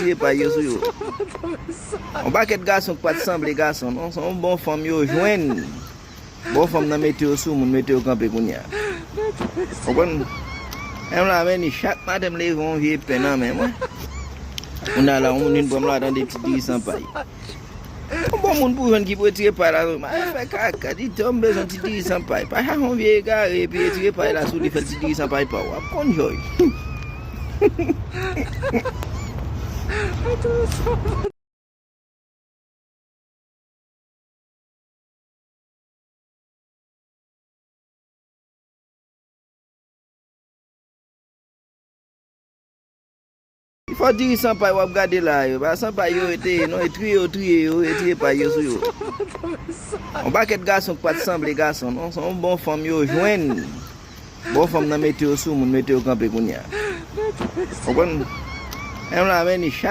tire pa yo sou yo. On pa ket garçon qui pas de semble garçon, non, son bon femme yo joine. Bon femme nan mette yo sou moun mette yo camper kounya. Comprenez? On la veni chaque matin me lever on vieux penan mais moi. On a là on une pour me là dans des petits sans paille. Bon moun pou joine qui peut tirer par là, fait caca, dit tombe besoin de tirer sans paille. Pas on vieux gars et puis tirer par là sous les fait tirer sans paille pas. Kon joy. Il faut dire sans paille, on regarder là, sans paille, yo était, non, trier, yo, et pas yo sou yo. On pas ket garçon qui pas de semble garçon, non, son bon femme yo joine. Bon femme nan mette yo sou moun mette yo camper kounya. Comprenez? On la veni chaque